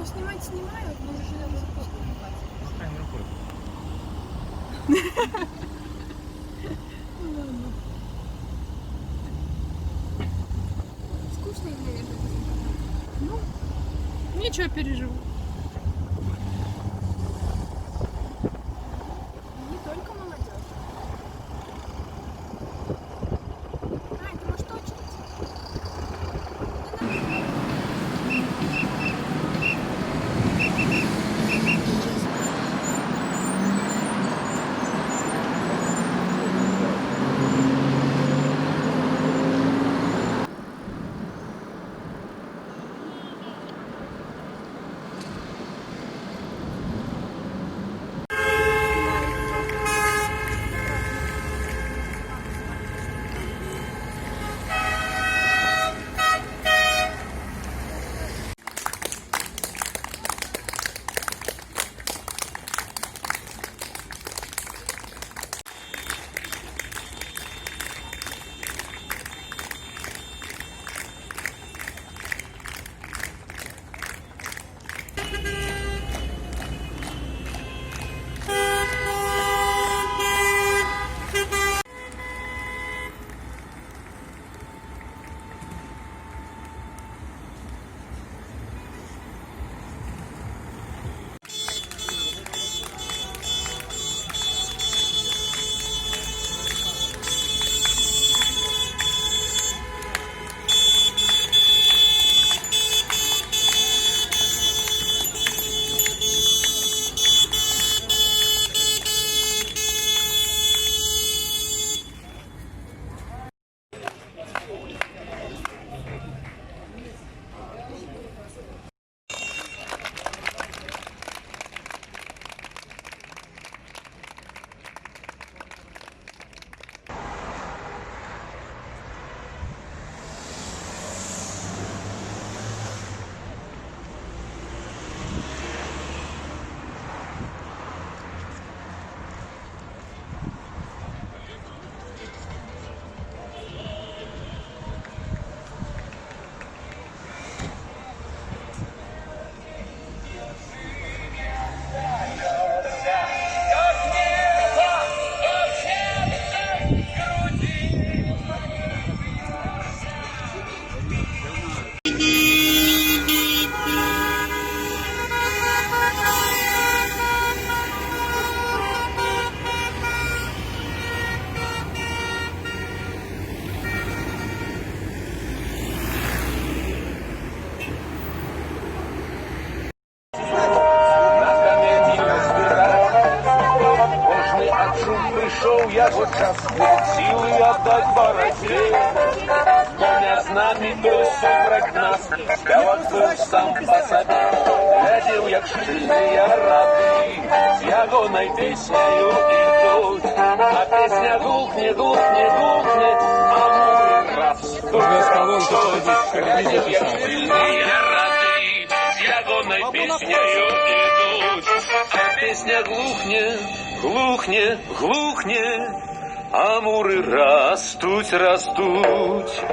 Ну, снимать снимают, но уже надо запуск покупать. Ну ладно. Скучно их, наверное, ну, ничего, переживу. Не только молодежь. А, это может очередь. Я вот час силы отдать боротьбе, Помня с нами той сумрак нас, спявак был сам по себе. Глядів, як шкільні ради, з ягоною піснею ідуть, а пісня глухне, глухне, глухне, а мури растуть. Глядів, як шкільні ради, з ягоною піснею ідуть, а пісня глухне, глухне, глухне, а мури растуть, растуть.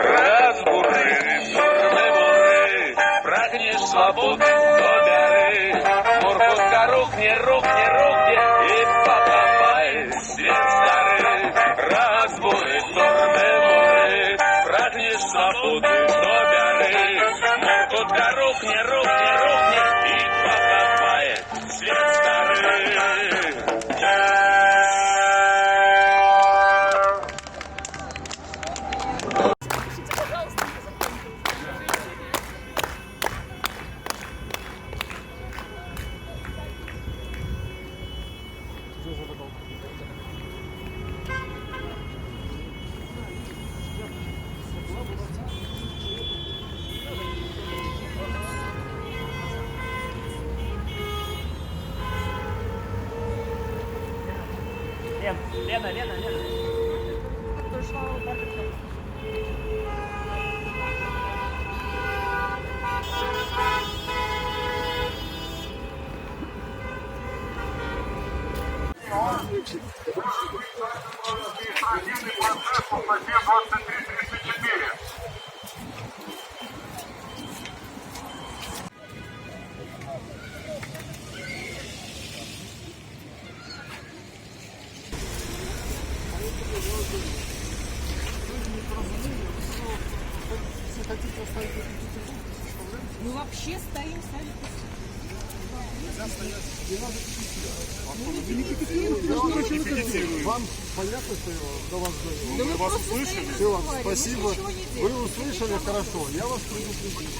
Разбури, турми, мури, прагнеш свободи, до бери, моркотка рук рухни, и покопай свет старый. Разбой, стороны моры, прагнешь свободы, собяры. Моркотка, рухни, и покопай свет старый. Лена. Административный процесс по статье 23-34. Мы вообще стоим сами. Вам понятно, что я до вас говорю? Да мы Вас просто услышали? стоим, Все, разговариваем, спасибо. ничего не Вы делаем. услышали, хорошо. Я вас предупредил.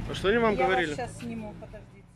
А что они вам Я говорили? вас сейчас сниму, подождите.